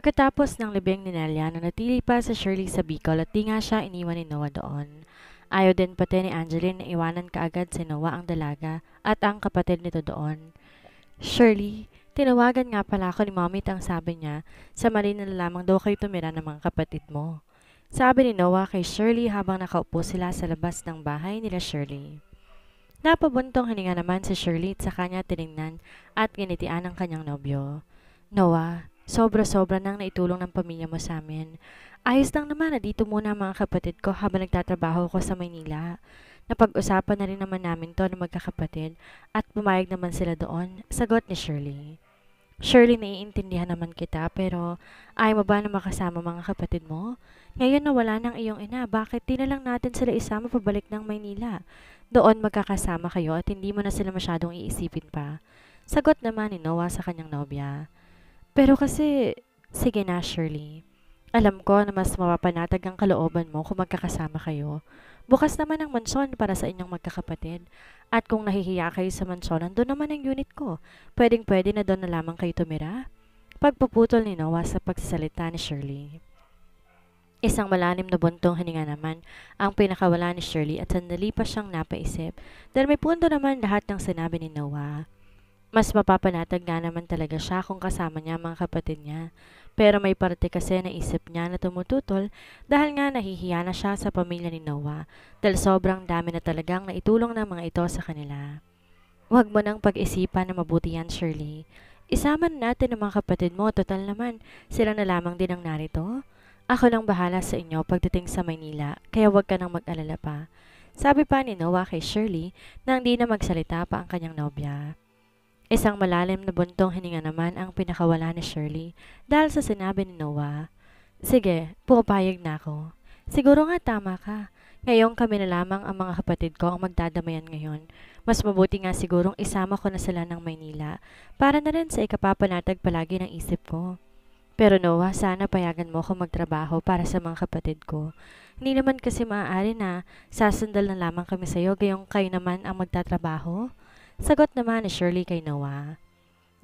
Pagkatapos ng libing ni Nelia, nanatili pa sa Shirley sa Bicol at di nga siya iniwan ni Noah doon. Ayaw din pati ni Angeline na iwanan kaagad si Noah ang dalaga at ang kapatid nito doon. Shirley, tinawagan nga pala ako ni Mommy at ang sabi niya, sa Manila na lamang daw kayo tumira ng mga kapatid mo. Sabi ni Noah kay Shirley habang nakaupo sila sa labas ng bahay nila Shirley. Napabuntong hininga naman si Shirley at sa kanya tiningnan at ginitian ng kanyang nobyo. Noah, sobra-sobra nang naitulong ng pamilya mo sa amin. Ayos lang naman na dito muna ang mga kapatid ko habang nagtatrabaho ko sa Maynila. Napag-usapan na rin naman namin to ng magkakapatid at pumayag naman sila doon, sagot ni Shirley. Shirley, naiintindihan naman kita pero ayaw mo ba na makasama mga kapatid mo? Ngayon na wala ng iyong ina, bakit di na lang natin sila isama pabalik ng Maynila? Doon magkakasama kayo at hindi mo na sila masyadong iisipin pa. Sagot naman ni Noah sa kanyang nobya. Pero kasi, sige na Shirley. Alam ko na mas mapapanatag ang kalooban mo kung magkakasama kayo. Bukas naman ang mansyon para sa inyong magkakapatid. At kung nahihiya kayo sa mansyon, nandun naman ang unit ko. Pwedeng-pwede na doon na lamang kayo tumira. Pagpuputol ni Noah sa pagsasalita ni Shirley. Isang malalim na buntong hininga naman ang pinakawala ni Shirley at sandali pa siyang napaisip dahil may punto naman lahat ng sinabi ni Noah. Mas mapapanatag nga naman talaga siya kung kasama niya ang mga kapatid niya. Pero may parte kasi na isip niya na tumututol dahil nga nahihiya na siya sa pamilya ni Noah dahil sobrang dami na talagang naitulong ng mga ito sa kanila. Huwag mo nang pag-isipan na mabuti yan, Shirley. Isama na natin ang mga kapatid mo, total naman, sila na lamang din ang narito. Ako lang bahala sa inyo pagdating sa Maynila, kaya huwag ka nang mag-alala pa. Sabi pa ni Noah kay Shirley nang di na magsalita pa ang kanyang nobya. Isang malalim na buntong hininga naman ang pinakawala ni Shirley dahil sa sinabi ni Noah. Sige, pupayag na ako. Siguro nga tama ka. Ngayon kami na lamang ang mga kapatid ko ang magdadamayan ngayon. Mas mabuti nga sigurong isama ko na sila ng Maynila para na rin sa ikapapanatag palagi ng isip ko. Pero Noah, sana payagan mo ako magtrabaho para sa mga kapatid ko. Hindi naman kasi maaari na sasandal na lamang kami sa iyo gayong kayo naman ang magtatrabaho. Sagot naman ni Shirley kay Noah.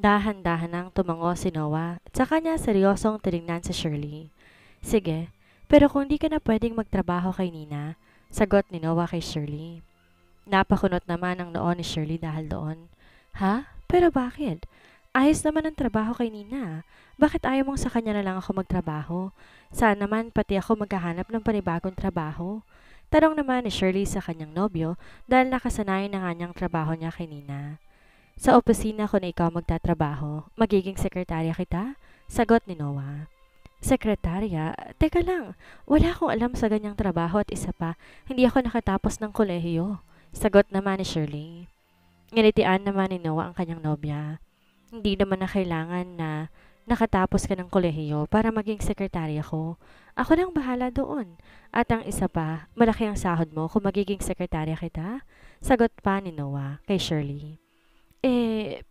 Dahan-dahan nang tumango si Noah at sa kanya seryosong tinignan si Shirley. Sige, pero kung di ka na pwedeng magtrabaho kay Nina, sagot ni Noah kay Shirley. Napakunot naman ang noo ni Shirley dahil doon. Ha? Pero bakit? Ayos naman ang trabaho kay Nina. Bakit ayaw mong sa kanya na lang ako magtrabaho? Saan naman pati ako maghahanap ng panibagong trabaho? Tanong naman ni Shirley sa kanyang nobyo dahil nakasanayan na nga niyang trabaho niya kay Nina. Sa opisina ko na ikaw magtatrabaho, magiging sekretarya kita? Sagot ni Noah. Sekretarya? Teka lang, wala akong alam sa ganyang trabaho at isa pa, hindi ako nakatapos ng kolehiyo. Sagot naman ni Shirley. Nginitian naman ni Noah ang kanyang nobya. Hindi naman na kailangan na nakatapos ka ng kolehiyo para maging sekretarya ko. Ako nang bahala doon. At ang isa pa, malaki ang sahod mo kung magiging sekretarya kita? Sagot pa ni Noah kay Shirley.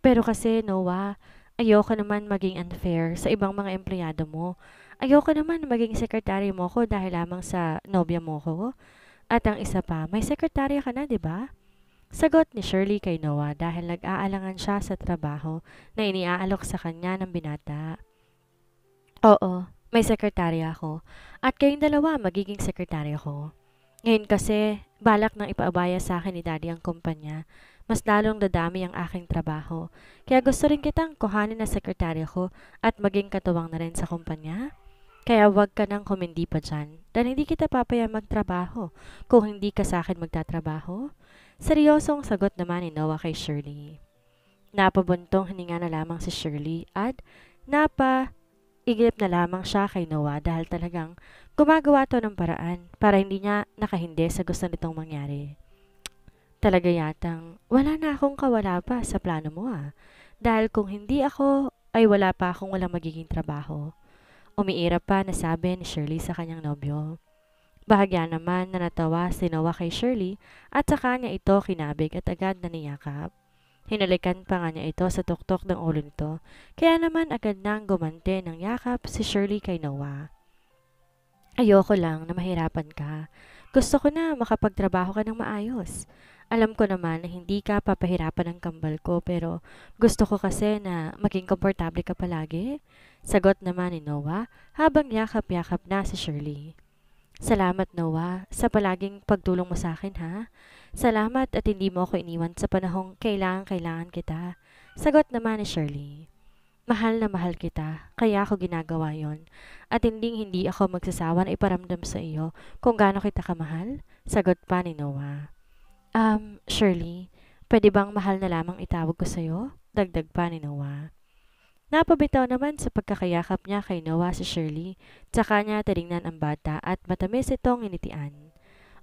Pero kasi Noah, ayoko naman maging unfair sa ibang mga empleyado mo. Ayoko naman maging sekretarya mo ko dahil lamang sa nobya mo ko. At ang isa pa, may sekretarya ka na, di ba? Sagot ni Shirley kay Noah dahil nag-aalangan siya sa trabaho na iniaalok sa kanya ng binata. Oo, may sekretarya ako. At kayong dalawa magiging sekretarya ko. Ngayon kasi, balak nang ipaabaya sa akin ni Daddy ang kumpanya. Mas lalong dadami ang aking trabaho. Kaya gusto rin kitang kuhanin na sekretarya ko at maging katuwang na rin sa kumpanya. Kaya huwag ka nang humindi pa dyan dahil hindi kita papaya magtrabaho kung hindi ka sa akin magtatrabaho. Seryosong sagot naman ni Noah kay Shirley. Napabuntong hininga na lamang si Shirley at napaigip na lamang siya kay Noah dahil talagang gumagawa to ng paraan para hindi niya nakahindi sa gusto nitong mangyari. Talaga yatang wala na akong kawala pa sa plano mo dahil kung hindi ako ay wala pa akong walang magiging trabaho. Umiirap pa na sabi ni Shirley sa kanyang nobyo. Bahagya naman na natawa si Noah kay Shirley at sa kanya ito kinabig at agad na niyakap. Hinalikan pa nga niya ito sa tuktok ng ulo nito, kaya naman agad nang gumante ng yakap si Shirley kay Noah. Ayoko lang na mahirapan ka. Gusto ko na makapagtrabaho ka ng maayos. Alam ko naman na hindi ka papahirapan ng kambal ko pero gusto ko kasi na maging komportable ka palagi. Sagot naman ni Noah habang yakap-yakap na si Shirley. Salamat Noah sa palaging pagtulong mo sa akin ha. Salamat at hindi mo ako iniwan sa panahong kailangan kita. Sagot naman ni Shirley. Mahal na mahal kita, kaya ako ginagawa yon. At hindi ako magsasawa na iparamdam sa iyo kung gaano kita kamahal. Sagot pa ni Noah. Shirley, pwede bang mahal na lamang itawag ko sa'yo? Dagdag pa ni Noah. Napabitaw naman sa pagkakayakap niya kay Noah si Shirley, tsaka niya tinignan ang bata at matamis itong initian.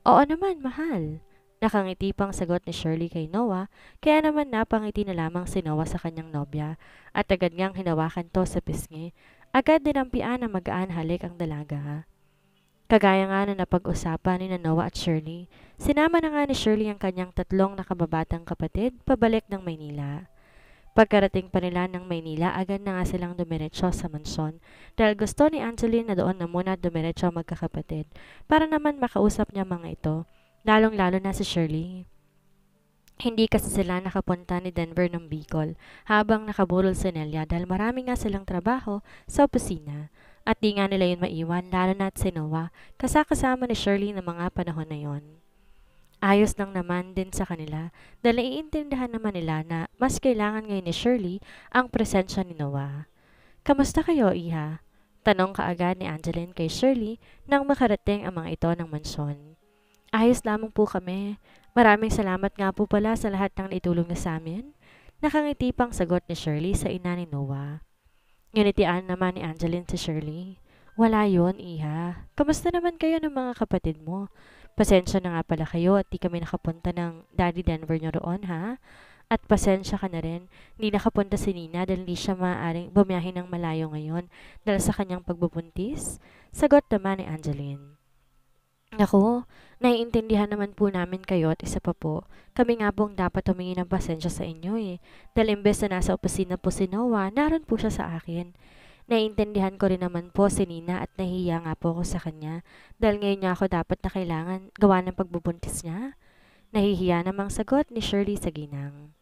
Oo naman, mahal. Nakangiti pang sagot ni Shirley kay Noah, kaya naman napangiti na lamang si Noah sa kanyang nobya at agad niyang hinawakan to sa pisngi. Agad dinampian ng magaan halik ang dalaga. Kagaya nga na napag-usapan ni Noah at Shirley, sinama na nga ni Shirley ang kanyang tatlong nakababatang kapatid pabalik ng Maynila. Pagkarating pa nila ng Maynila, agad na nga silang dumiretso sa mansyon dahil gusto ni Angeline na doon na muna dumiretso magkakapatid para naman makausap niya mga ito, lalong-lalo na si Shirley. Hindi kasi sila nakapunta ni Denver ng Bicol habang nakaburol si Nelia dahil marami nga silang trabaho sa opisina. At di nga nila yun maiwan lalo na't si Noah kasama ni Shirley ng mga panahon na yon. Ayos lang naman din sa kanila dahil naiintindihan naman nila na mas kailangan ngayon ni Shirley ang presensya ni Noah. Kamusta kayo, Iha? Tanong kaagad ni Angeline kay Shirley nang makarating ang mga ito ng mansyon. Ayos lamang po kami. Maraming salamat nga po pala sa lahat ng naitulong na sa amin. Nakangiti pang sagot ni Shirley sa ina ni Noah. Ngunitian naman ni Angeline si Shirley. Wala yon, Iha. Kamusta naman kayo ng mga kapatid mo? Pasensya na nga pala kayo at di kami nakapunta ng Daddy Denver nyo roon, ha? At pasensya ka na rin, hindi nakapunta si Nina dahil hindi siya maaaring bumiyahin ng malayo ngayon dahil sa kanyang pagbubuntis. Sagot naman ni Angeline. Naku, naiintindihan naman po namin kayo at isa pa po, kami nga pong dapat humingi ng pasensya sa inyo eh. Dahil imbes na nasa opisina po si Noah, naroon po siya sa akin. Naiintindihan ko rin naman po si Nina at nahihiya nga po ako sa kanya dahil ngayon niya ako dapat na kailangan gawa ng pagbubuntis niya. Nahihiya namang sagot ni Shirley sa ginang.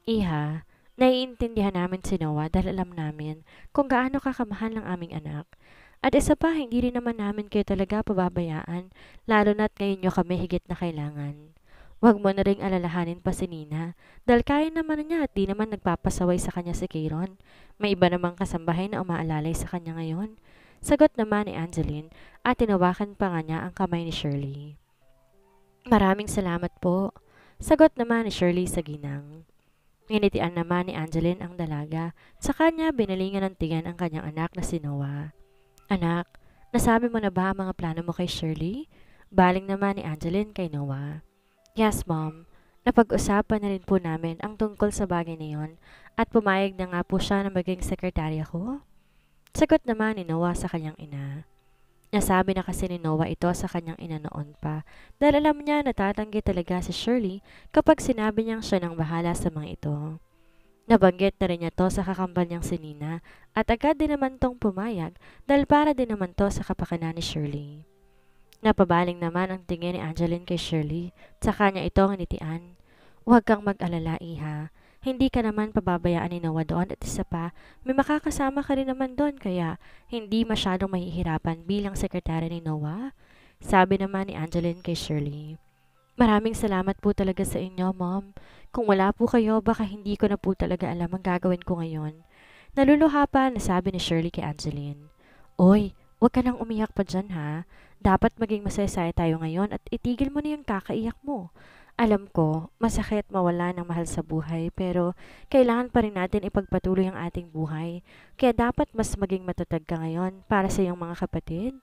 Iha, naiintindihan namin si Noah dahil alam namin kung gaano kakamahal ng aming anak. At isa pa, hindi rin naman namin kayo talaga pababayaan, lalo na't ngayon nyo kami higit na kailangan. Huwag mo na ring alalahanin pa si Nina, dahil kaya naman niya at di naman nagpapasaway sa kanya si Kayron. May iba namang kasambahay na umaalalay sa kanya ngayon. Sagot naman ni Angeline at tinawakan pa nga niya ang kamay ni Shirley. Maraming salamat po. Sagot naman ni Shirley sa ginang. Nginitian naman ni Angeline ang dalaga, sa kanya binalingan ng tingan ang kanyang anak na si Noah. Anak, nasabi mo na ba ang mga plano mo kay Shirley? Baling naman ni Angeline kay Noah. Yes, Mom. Napag-usapan na rin po namin ang tungkol sa bagay na yon at pumayag na nga po siya na maging sekretarya ko. Sagot naman ni Noah sa kanyang ina. Nasabi na kasi ni Noah ito sa kanyang ina noon pa dahil alam niya na tatanggi talaga si Shirley kapag sinabi niyang siya nang bahala sa mga ito. Nabanggit na rin niya to sa kakambal niyang si Nina at agad din naman tong pumayag dahil para din naman to sa kapakanan ni Shirley. Napabaling naman ang tingin ni Angeline kay Shirley, sa kanya itong initian. Huwag kang mag-alala, Iha. Hindi ka naman pababayaan ni Noah doon at isa pa, may makakasama ka rin naman doon kaya hindi masyadong mahihirapan bilang sekretary ni Noah. Sabi naman ni Angeline kay Shirley. Maraming salamat po talaga sa inyo, Mom. Kung wala po kayo, baka hindi ko na po talaga alam ang gagawin ko ngayon. Naluluha pa na sabi ni Shirley kay Angeline. Oy, huwag ka nang umiyak pa dyan ha. Dapat maging masaya tayo ngayon at itigil mo na yung kakaiyak mo. Alam ko, masakit mawala ng mahal sa buhay pero kailangan pa rin natin ipagpatuloy ang ating buhay. Kaya dapat mas maging matatag ka ngayon para sa iyong mga kapatid.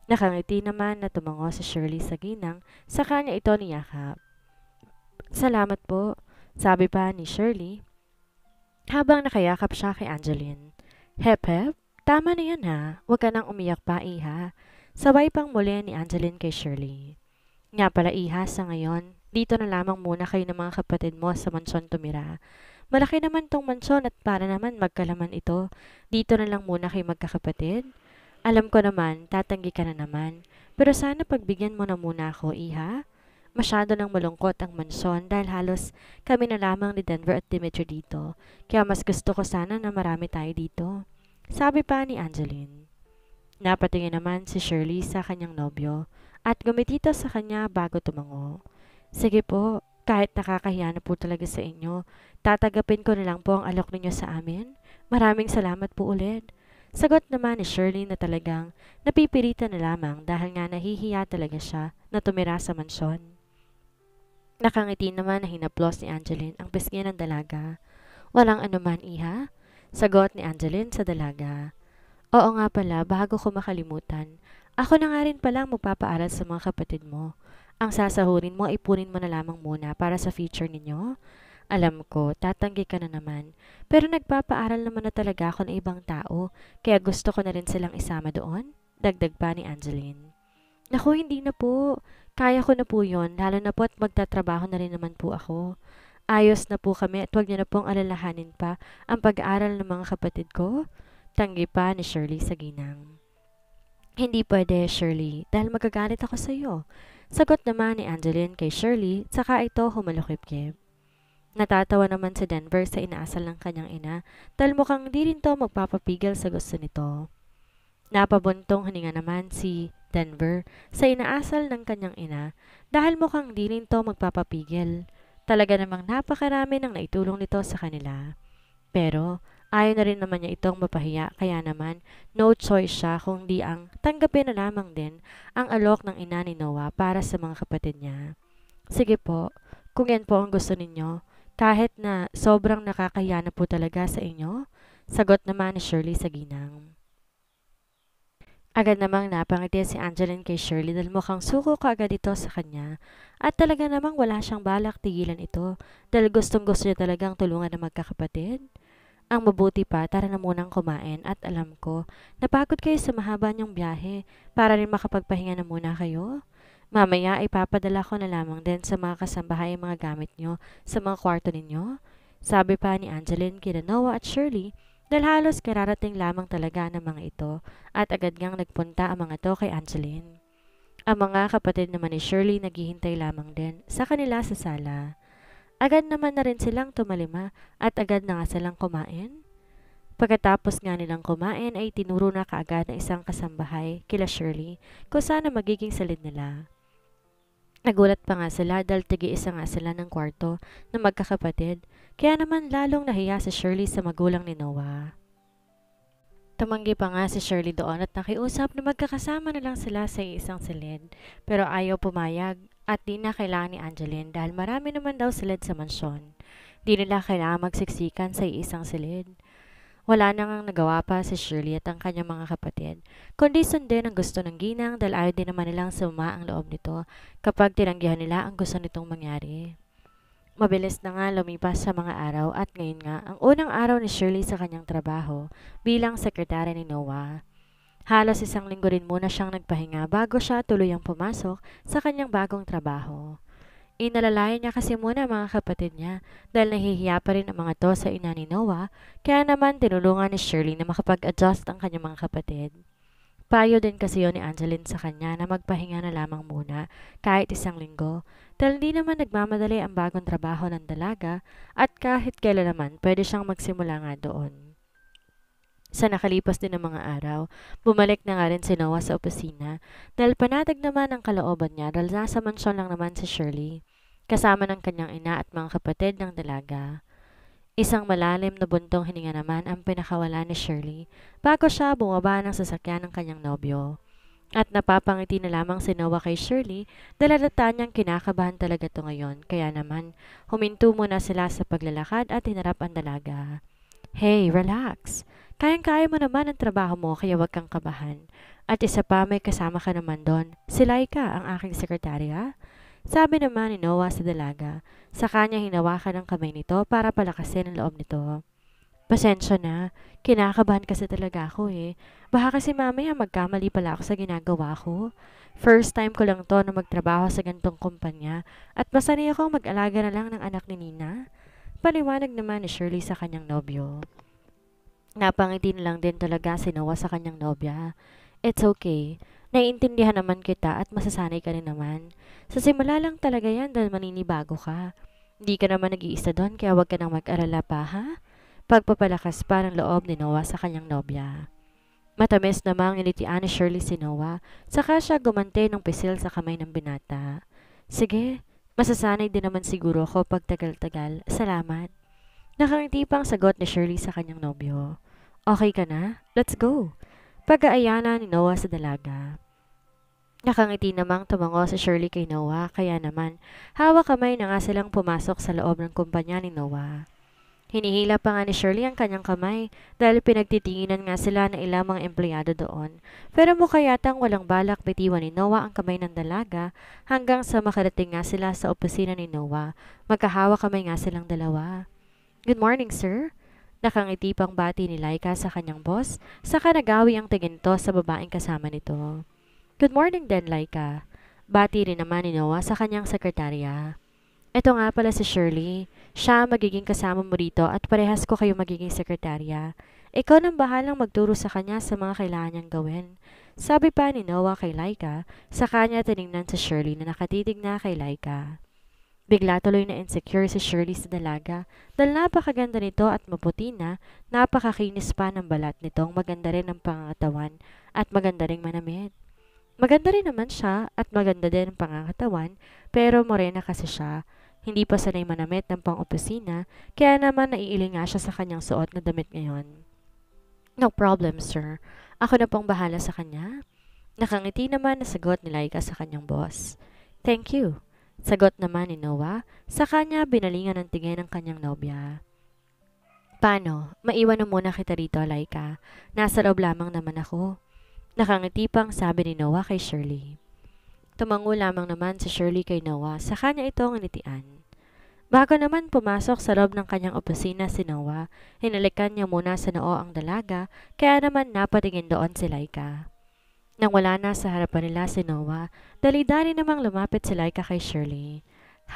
Nakangiti naman na tumango si Shirley sa ginang, sa kanya ito niyakap. Salamat po, sabi pa ni Shirley, habang nakayakap siya kay Angeline. Hep hep, tama na yan ha, huwag ka nang umiyak pa, Iha. Sabay pang muli ni Angeline kay Shirley. Nga pala, Iha, sa ngayon, dito na lamang muna kayo ng mga kapatid mo sa mansyon tumira. Malaki naman tong mansyon at para naman magkalaman ito, dito na lang muna kayo magkakapatid. Alam ko naman, tatanggi ka na naman. Pero sana pagbigyan mo na muna ako, Iha. Masyado nang malungkot ang mansyon dahil halos kami na lamang ni Denver at Dimitri dito. Kaya mas gusto ko sana na marami tayo dito. Sabi pa ni Angeline. Napatingin naman si Shirley sa kanyang nobyo at gumitito sa kanya bago tumango. Sige po, kahit nakakahiya na po talaga sa inyo, tatagapin ko na lang po ang alok ninyo sa amin. Maraming salamat po ulit. Sagot naman ni Shirley na talagang napipilitan na lamang dahil nga nahihiya talaga siya na tumira sa mansyon. Nakangiti naman na hinaplos ni Angeline ang pisngi ng dalaga. Walang anuman, iha? Sagot ni Angeline sa dalaga. Oo nga pala, bago ko makalimutan. Ako na nga rin palang magpapaaral sa mga kapatid mo. Ang sasahurin mo, ipunin mo na lamang muna para sa future ninyo. Alam ko, tatanggi ka na naman. Pero nagpapaaral naman na talaga ako ng ibang tao, kaya gusto ko na rin silang isama doon. Dagdag pa ni Angeline. Naku, hindi na po. Kaya ko na po yun, lalo na po at magtatrabaho na rin naman po ako. Ayos na po kami at huwag niyo na pong alalahanin pa ang pag-aaral ng mga kapatid ko. Tanggi pa ni Shirley sa ginang. Hindi pwede, Shirley, dahil magagalit ako sa iyo. Sagot naman ni Angeline kay Shirley, saka ito humalukip-kip. Natatawa naman si Denver sa inaasal ng kanyang ina dahil mukhang di rin to magpapapigil sa gusto nito. Napabuntong hininga naman si Denver sa inaasal ng kanyang ina dahil mukhang di rin to magpapapigil. Talaga namang napakarami ng naitulong nito sa kanila. Pero ayaw na rin naman niya itong mapahiya kaya naman no choice siya kundi ang tanggapin na lamang din ang alok ng ina ni Noah para sa mga kapatid niya. Sige po, kung yan po ang gusto ninyo, kahit na sobrang nakakahiya na po talaga sa inyo, sagot naman ni Shirley sa ginang. Agad namang napangiti si Angeline kay Shirley dahil mukhang suko kaagad ito sa kanya at talaga namang wala siyang balak tigilan ito dahil gustong gusto niya talagang tulungan ng magkakapatid. Ang mabuti pa, tara na munang kumain at alam ko, napagod kayo sa mahaba niyong biyahe para rin makapagpahinga na muna kayo. Mamaya ay papadala ko na lamang din sa mga kasambahay ang mga gamit niyo sa mga kwarto ninyo. Sabi pa ni Angeline kina Noah at Shirley dahil halos kararating lamang talaga ng mga ito at agad ngang nagpunta ang mga to kay Angeline. Ang mga kapatid naman ni Shirley naghihintay lamang din sa kanila sa sala. Agad naman na rin silang tumalima at agad na nga silang kumain. Pagkatapos nga nilang kumain ay tinuro na kaagad ng isang kasambahay kila Shirley kung saan ang magiging salid nila. Nagulat pa nga sila dahil tigi-isa nga sila ng kwarto na magkakapatid kaya naman lalong nahiya si Shirley sa magulang ni Noah. Tumanggi pa nga si Shirley doon at nakiusap na magkakasama na lang sila sa isang silid pero ayaw pumayag at di na kailangan ni Angeline dahil marami naman daw silid sa mansyon. Di nila kailangan magsiksikan sa isang silid. Wala na ngang nagawa pa si Shirley at ang kanyang mga kapatid, kundi sundin ang gusto ng ginang dahil ayaw din naman nilang suma ang loob nito kapag tinanggihan nila ang gusto nitong mangyari. Mabilis na nga lumipas sa mga araw at ngayon nga ang unang araw ni Shirley sa kanyang trabaho bilang sekretary ni Noah. Halos isang linggo rin muna siyang nagpahinga bago siya tuluyang pumasok sa kanyang bagong trabaho. Inalalayan niya kasi muna ang mga kapatid niya dahil nahihiya pa rin ang mga to sa ina ni Noah kaya naman tinulungan ni Shirley na makapag-adjust ang kanyang mga kapatid. Payo din kasi yun ni Angeline sa kanya na magpahinga na lamang muna kahit isang linggo dahil hindi naman nagmamadali ang bagong trabaho ng dalaga at kahit kailan naman pwede siyang magsimula nga doon. Sa nakalipas din ng mga araw, bumalik na nga rin si Noah sa opisina dahil panatag naman ang kalooban niya dahil nasa mansyon lang naman si Shirley, kasama ng kanyang ina at mga kapatid ng dalaga. Isang malalim na buntong hininga naman ang pinakawala ni Shirley bago siya bumaba ng sasakyan ng kanyang nobyo. At napapangiti na lamang si Noah kay Shirley dahil halata niyang kinakabahan talaga to ngayon kaya naman huminto muna sila sa paglalakad at hinarap ang dalaga. Hey, relax! Kayang-kaya mo naman ang trabaho mo kaya wag kang kabahan. At isa pa may kasama ka naman doon. Si Laika, ang aking sekretarya. Sabi naman ni Noah sa dalaga. Sa kanya hinawakan ang kamay nito para palakasin ang loob nito. Pasensya na, kinakabahan kasi talaga ako eh. Baka kasi mamaya magkamali pala ako sa ginagawa ko. First time ko lang to na magtrabaho sa gantong kumpanya at masanay akong mag-alaga na lang ng anak ni Nina. Paliwanag naman ni Shirley sa kanyang nobyo. Napangiti na lang din talaga si Noah sa kanyang nobya. It's okay. Naiintindihan naman kita at masasanay ka rin naman. Sa simula lang talaga yan dahil maninibago ka. Hindi ka naman nag-iisa doon kaya huwag ka nang mag-alala pa, ha? Pagpapalakas pa ng loob ni Noah sa kanyang nobya. Matamis namang nilitian ni Shirley si Noah, saka siya gumante ng pisil sa kamay ng binata. Sige, masasanay din naman siguro ako pag tagal-tagal. Salamat. Nakangiti pang sagot ni Shirley sa kanyang nobyo. Okay ka na? Let's go. Pag-aayana ni Noah sa dalaga. Nakangiti namang tumango si Shirley kay Noah, kaya naman hawak kamay na nga silang pumasok sa loob ng kumpanya ni Noah. Hinihila pa nga ni Shirley ang kanyang kamay dahil pinagtitinginan nga sila ng ilang mga empleyado doon. Pero mukha yatang walang balak bitiwan ni Noah ang kamay ng dalaga hanggang sa makarating nga sila sa opisina ni Noah. Magkahawak kamay nga silang dalawa. Good morning, sir. Nakangiti pang bati ni Laika sa kanyang boss, saka nagawi ang tingin to sa babaeng kasama nito. Good morning din, Laika. Bati rin naman ni Noah sa kanyang sekretarya. Ito nga pala si Shirley. Siya magiging kasama mo rito at parehas ko kayo magiging sekretarya. Ikaw nang bahalang magturo sa kanya sa mga kailangan niyang gawin. Sabi pa ni Noah kay Laika, sa kanya tiningnan si Shirley na nakatitig na kay Laika. Bigla tuloy na insecure si Shirley sa dalaga dahil napakaganda nito at maputi na, napakakinis pa ng balat nitong maganda rin ang pangangatawan at maganda ring manamit. Maganda rin naman siya at maganda din ang pangangatawan pero morena kasi siya. Hindi pa sanay manamit ng pang-opisina, kaya naman naiiling nga siya sa kanyang suot na damit ngayon. No problem, sir. Ako na pong bahala sa kanya. Nakangiti naman na sagot ni Laika sa kanyang boss. Thank you. Sagot naman ni Noah, sa kanya binalingan ng tingin ng kanyang nobya. Paano? Maiwan na muna kita rito, Laika. Nasa loob lamang naman ako. Nakangiti pang sabi ni Noah kay Shirley. Tumango lamang naman si Shirley kay Noah, sa kanya itong nitian. Bago naman pumasok sa loob ng kanyang opisina si Noah, hinalikan niya muna sa noo ang dalaga, kaya naman napatingin doon si Laika. Nang wala na sa harapan nila si Noah, dali-dali namang lumapit si Laika kay Shirley.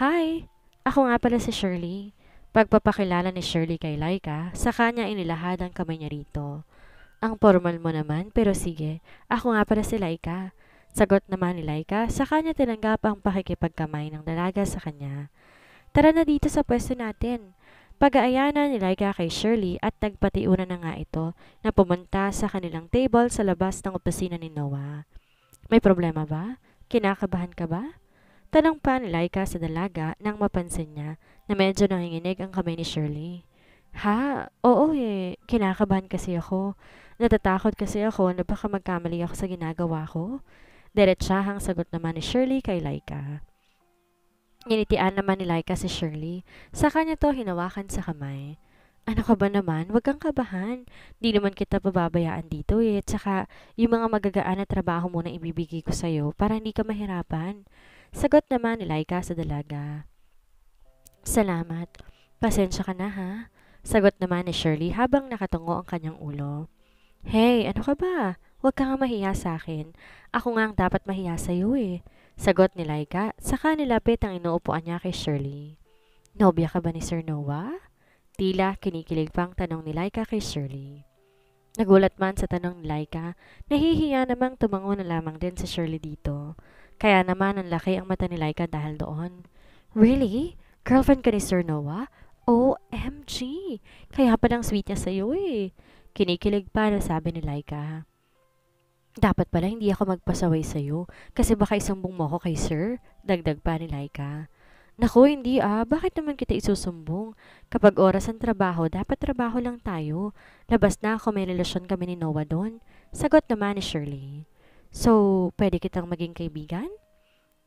Hi! Ako nga pala si Shirley. Pagpapakilala ni Shirley kay Laika, sa kanya inilahad ang kamay niya rito. Ang formal mo naman, pero sige, ako nga pala si Laika. Sagot naman ni Laika, sa kanya tinanggap ang pakikipagkamay ng dalaga sa kanya. Tara na dito sa pwesto natin. Pag-aayana ni Laika kay Shirley at nagpatiunan na nga ito na pumunta sa kanilang table sa labas ng opisina ni Noah. May problema ba? Kinakabahan ka ba? Tanong pa ni Laika sa dalaga nang mapansin niya na medyo nanginginig ang kamay ni Shirley. Ha? Oo eh. Kinakabahan kasi ako. Natatakot kasi ako na baka magkamali ako sa ginagawa ko. Diretsahang sagot naman ni Shirley kay Laika. Nginitian naman ni Laika si Shirley. Sa kanya to hinawakan sa kamay. Ano ka ba naman? Huwag kang kabahan. Di naman kita pababayaan dito eh. Tsaka yung mga magagaan na trabaho muna ibibigay ko sa'yo para hindi ka mahirapan. Sagot naman ni Laika sa dalaga. Salamat. Pasensya ka na ha? Sagot naman ni Shirley habang nakatungo ang kanyang ulo. Hey, ano ka ba? Huwag ka nga mahiya sa akin. Ako nga ang dapat mahiya sa'yo eh. Sagot ni Laika, saka nilapit ang inuupuan niya kay Shirley. Nobya ka ba ni Sir Noah? Tila kinikilig pang tanong ni Laika kay Shirley. Nagulat man sa tanong ni Laika, nahihiya namang tumango na lamang din si Shirley dito. Kaya naman ang laki ang mata ni Laika dahil doon. Really? Girlfriend ka ni Sir Noah? OMG! Kaya palang sweet niya sa'yo eh. Kinikilig pa na sabi ni Laika. Dapat pala hindi ako magpasaway sa'yo kasi baka isumbong mo ako kay Sir, dagdag pa ni Laika. Naku, hindi ah. Bakit naman kita isusumbong? Kapag oras ang trabaho, dapat trabaho lang tayo. Labas na ako may relasyon kami ni Noah doon. Sagot naman ni Shirley. So, pwede kitang maging kaibigan?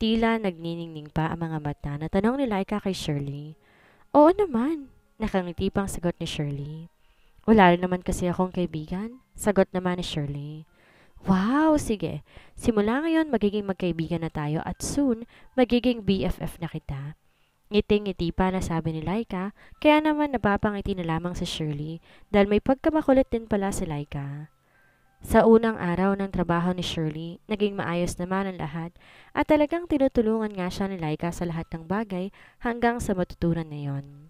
Tila nagniningning pa ang mga mata na tanong ni Laika kay Shirley. Oo naman. Nakangiti pang sagot ni Shirley. Wala rin naman kasi akong kaibigan. Sagot naman ni Shirley. Wow, sige. Simula ngayon magiging magkaibigan na tayo at soon magiging BFF na kita. Ngiting-ngiti pa na sabi ni Laika, kaya naman napapangiti na lamang si Shirley dahil may pagkamakulit din pala si Laika. Sa unang araw ng trabaho ni Shirley, naging maayos naman ang lahat at talagang tinutulungan nga siya ni Laika sa lahat ng bagay hanggang sa matutunan na yon.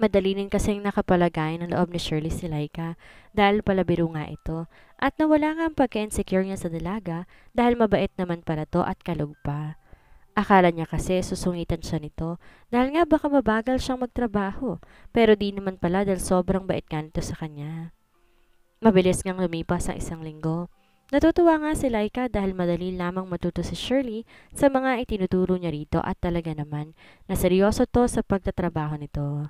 Madali rin kasing nakapalagay ng loob ni Shirley si Laika dahil palabiro nga ito at nawala nga ang pagka-insecure niya sa dalaga dahil mabait naman pala to at kalog pa. Akala niya kasi susungitan siya nito dahil nga baka mabagal siyang magtrabaho pero di naman pala dahil sobrang bait nga nito sa kanya. Mabilis ngang lumipas ang isang linggo. Natutuwa nga si Laika dahil madali lamang matuto si Shirley sa mga itinuturo niya rito at talaga naman na seryoso to sa pagtatrabaho nito.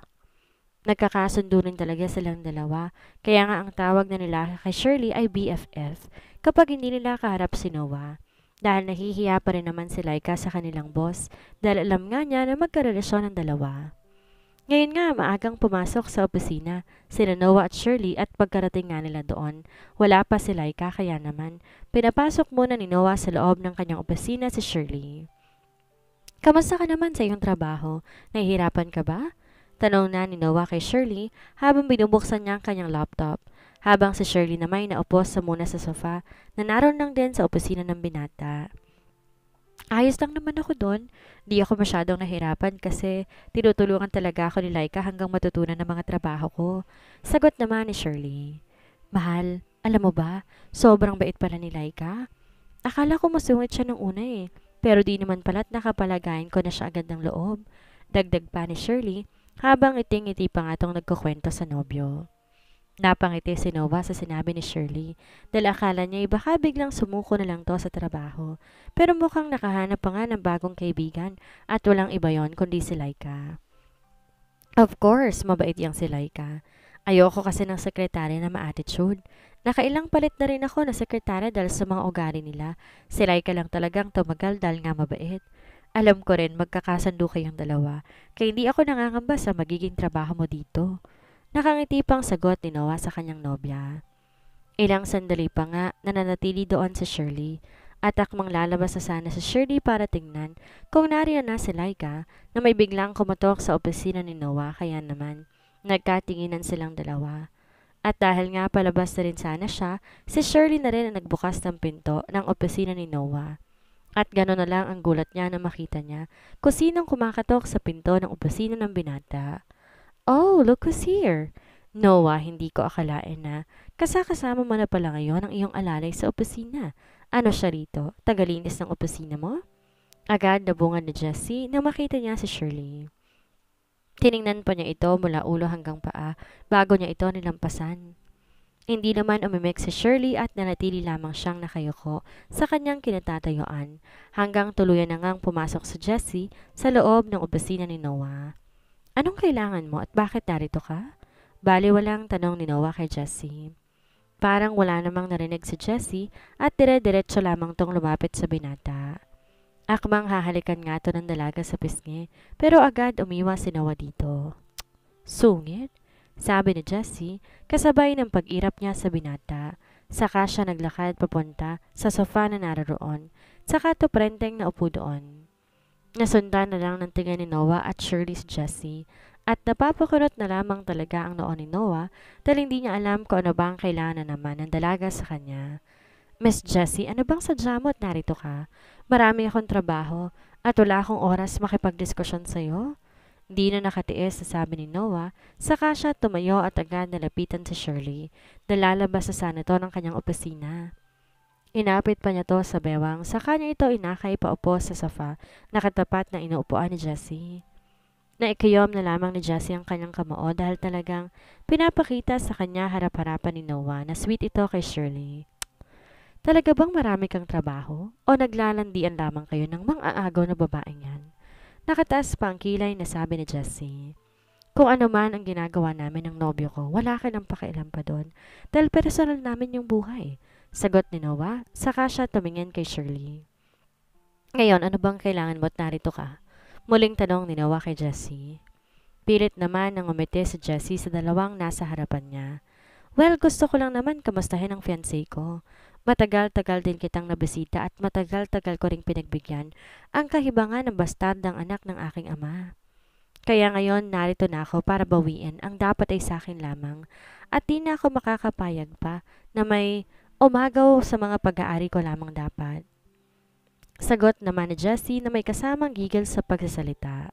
Nagkakasundo rin talaga silang dalawa, kaya nga ang tawag na nila kay Shirley ay BFF kapag hindi nila kaharap si Noah. Dahil nahihiya pa rin naman si Laika sa kanilang boss dahil alam nga niya na magkarelasyon ng dalawa. Ngayon nga maagang pumasok sa opisina sina Noah at Shirley at pagkarating nga nila doon, wala pa si Laika kaya naman pinapasok muna ni Noah sa loob ng kanyang opisina si Shirley. Kamusta ka naman sa iyong trabaho? Nahihirapan ka ba? Tanong na ni Noah kay Shirley habang binubuksan niya ang kanyang laptop. Habang si Shirley naman ay naupo sa muna sa sofa na naroon lang din sa opisina ng binata. Ayos lang naman ako doon. Di ako masyadong nahirapan kasi tinutulungan talaga ako ni Laika hanggang matutunan ng mga trabaho ko. Sagot naman ni Shirley. Mahal, alam mo ba, sobrang bait pala ni Laika. Akala ko masungit siya nung una eh. Pero di naman pala't nakapalagayin ko na siya agad ng loob. Dagdag pa ni Shirley habang iting-iti pa nga itong nagkukwento sa nobyo. Napangiti si Noah sa sinabi ni Shirley dahil akala niya baka biglang sumuko na lang to sa trabaho. Pero mukhang nakahanap pa nga ng bagong kaibigan at walang iba yon kundi si Laika. Of course, mabait yang si Laika. Ayoko kasi ng sekretary na ma-attitude. Nakailang palit na rin ako na sekretary dahil sa mga ugali nila. Si Laika lang talagang tumagal dahil nga mabait. Alam ko rin magkakasundo kayong dalawa, kaya hindi ako nangangamba sa magiging trabaho mo dito. Nakangiti pang sagot ni Noah sa kanyang nobya. Ilang sandali pa nga nananatili doon si Shirley at akmang lalabas na sana si Shirley para tingnan kung nariyan na si Laika na may biglang kumatok sa opisina ni Noah kaya naman nagkatinginan silang dalawa. At dahil nga palabas na rin sana siya, si Shirley na rin ang nagbukas ng pinto ng opisina ni Noah. At gano'n na lang ang gulat niya na makita niya kung sinong kumakatok sa pinto ng opisina ng binata. Oh, look who's here! Noah, hindi ko akalain na kasama mo na pala ngayon ang iyong alalay sa opisina. Ano siya rito? Tagalinis ng opisina mo? Agad nabungan ni Jessie nang makita niya si Shirley. Tiningnan pa niya ito mula ulo hanggang paa bago niya ito nilampasan. Hindi naman umimik si Shirley at nanatili lamang siyang nakayuko sa kanyang kinatatayuan hanggang tuluyan na ngang pumasok si Jessie sa loob ng opisina ni Noah. Anong kailangan mo at bakit narito ka? Baliwalang tanong ni Noah kay Jessie. Parang wala namang narinig si Jessie at dire-diretso lamang tong lumapit sa binata. Akmang hahalikan nga to ng dalaga sa pisngi pero agad umiwas si Noah dito. Sungit? Sabi ni Jessie, kasabay ng pag-irap niya sa binata. Saka siya naglakad papunta sa sofa na naroon, saka to prenteng na upo doon. Nasundan na lang ng tingin ni Noah at Shirley si Jessie, at napapakunot na lamang talaga ang noon ni Noah dahil hindi niya alam kung ano bang kailangan na naman ng dalaga sa kanya. Miss Jessie, ano bang sadya mo at narito ka? Marami akong trabaho at wala akong oras makipagdiskusyon sa'yo. Di na nakatiis sa sabi ni Noah, saka siya tumayo at agad nalapitan si Shirley. Nalalabas sa sana to ng kanyang opisina. Inapit pa niya to sa bewang, saka niya ito inakay paupo sa sofa, nakatapat na inuupuan ni Jessie. Naikayom na lamang ni Jessie ang kanyang kamao dahil talagang pinapakita sa kanya harap-harapan ni Noah na sweet ito kay Shirley. Talaga bang marami kang trabaho? O naglalandian lamang kayo ng mang-aagaw na babaeng yan? Nakataas pa ang kilay na sabi ni Jessie. Kung ano man ang ginagawa namin ng nobyo ko, wala ka ng pakialam pa doon dahil personal namin yung buhay. Sagot ni Noah, saka siya tumingin kay Shirley. Ngayon, ano bang kailangan mo at narito ka? Muling tanong ni Noah kay Jessie. Pilit naman nang umiti si Jessie sa dalawang nasa harapan niya. Well, gusto ko lang naman kamustahin ang fiancé ko. Matagal-tagal din kitang nabisita at matagal-tagal ko ring pinagbigyan ang kahibangan ng bastardang anak ng aking ama. Kaya ngayon narito na ako para bawiin ang dapat ay sa akin lamang at di na ako makakapayag pa na may umagaw sa mga pag-aari ko lamang dapat. Sagot naman ni Jessie na may kasamang gigil sa pagsasalita.